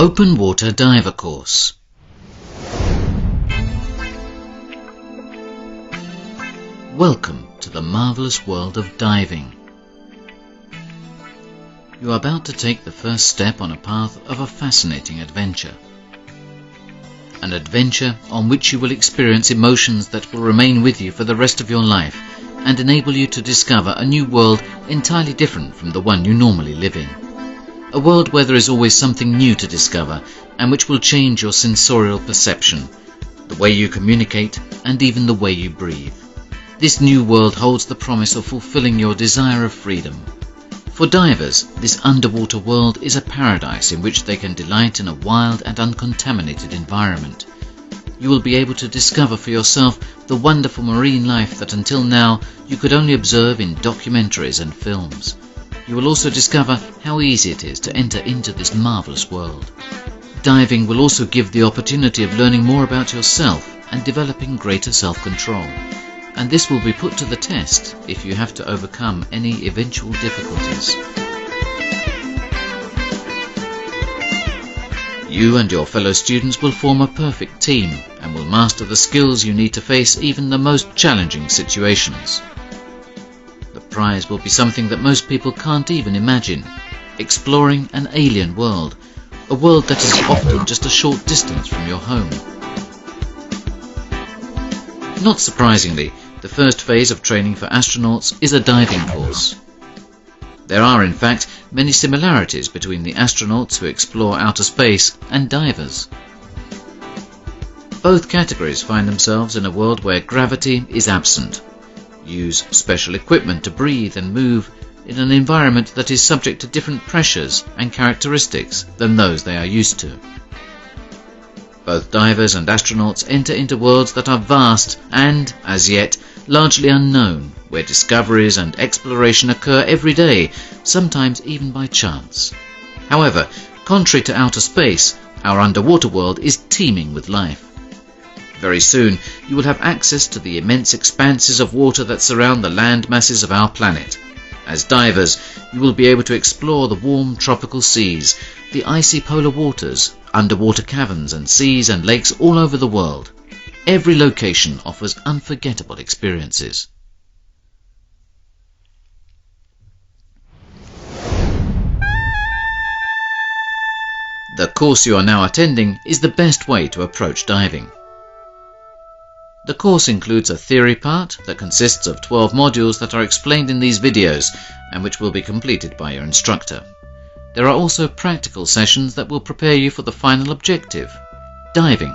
Open Water Diver Course. Welcome to the marvellous world of diving. You are about to take the first step on a path of a fascinating adventure. An adventure on which you will experience emotions that will remain with you for the rest of your life and enable you to discover a new world entirely different from the one you normally live in. A world where there is always something new to discover and which will change your sensorial perception, the way you communicate and even the way you breathe. This new world holds the promise of fulfilling your desire of freedom. For divers, this underwater world is a paradise in which they can delight in a wild and uncontaminated environment. You will be able to discover for yourself the wonderful marine life that until now you could only observe in documentaries and films. You will also discover how easy it is to enter into this marvellous world. Diving will also give the opportunity of learning more about yourself and developing greater self-control. And this will be put to the test if you have to overcome any eventual difficulties. You and your fellow students will form a perfect team and will master the skills you need to face even the most challenging situations. The prize will be something that most people can't even imagine: exploring an alien world, a world that is often just a short distance from your home. Not surprisingly, the first phase of training for astronauts is a diving course. There are, in fact, many similarities between the astronauts who explore outer space and divers. Both categories find themselves in a world where gravity is absent, use special equipment to breathe and move in an environment that is subject to different pressures and characteristics than those they are used to. Both divers and astronauts enter into worlds that are vast and, as yet, largely unknown, where discoveries and exploration occur every day, sometimes even by chance. However, contrary to outer space, our underwater world is teeming with life. Very soon, you will have access to the immense expanses of water that surround the land masses of our planet. As divers, you will be able to explore the warm tropical seas, the icy polar waters, underwater caverns and seas and lakes all over the world. Every location offers unforgettable experiences. The course you are now attending is the best way to approach diving. The course includes a theory part that consists of 12 modules that are explained in these videos and which will be completed by your instructor. There are also practical sessions that will prepare you for the final objective, diving.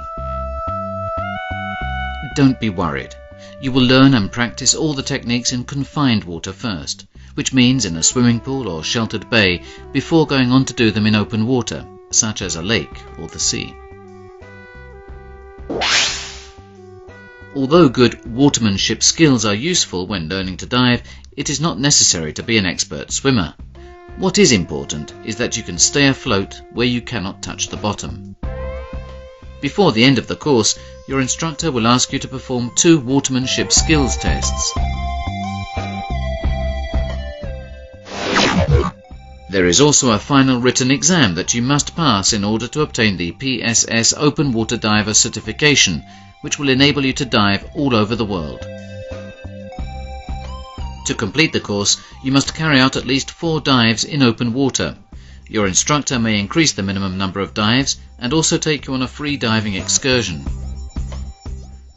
Don't be worried. You will learn and practice all the techniques in confined water first, which means in a swimming pool or sheltered bay, before going on to do them in open water, such as a lake or the sea. Although good watermanship skills are useful when learning to dive, it is not necessary to be an expert swimmer. What is important is that you can stay afloat where you cannot touch the bottom. Before the end of the course, your instructor will ask you to perform 2 watermanship skills tests. There is also a final written exam that you must pass in order to obtain the PSS Open Water Diver certification, which will enable you to dive all over the world. To complete the course, you must carry out at least 4 dives in open water. Your instructor may increase the minimum number of dives and also take you on a free diving excursion.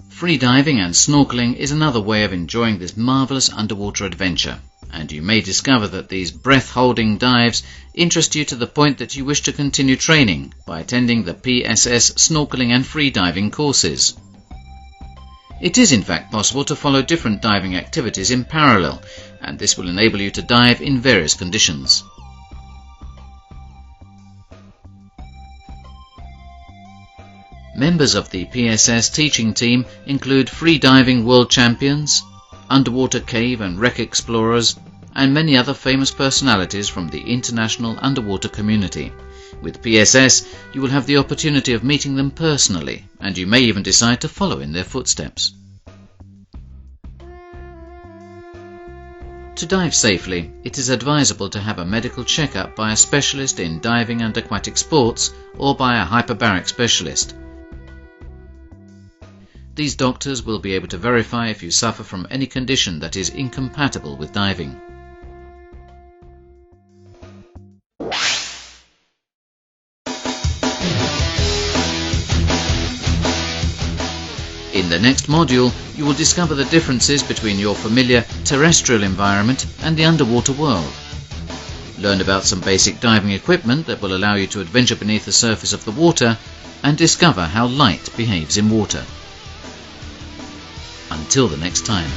Free diving and snorkeling is another way of enjoying this marvellous underwater adventure, and you may discover that these breath-holding dives interest you to the point that you wish to continue training by attending the PSS snorkeling and free diving courses. It is in fact possible to follow different diving activities in parallel, and this will enable you to dive in various conditions. Members of the PSS teaching team include free diving world champions, underwater cave and wreck explorers, and many other famous personalities from the international underwater community. With PSS, you will have the opportunity of meeting them personally, and you may even decide to follow in their footsteps. To dive safely, it is advisable to have a medical checkup by a specialist in diving and aquatic sports or by a hyperbaric specialist. These doctors will be able to verify if you suffer from any condition that is incompatible with diving. In the next module, you will discover the differences between your familiar terrestrial environment and the underwater world. Learn about some basic diving equipment that will allow you to adventure beneath the surface of the water and discover how light behaves in water. Until the next time.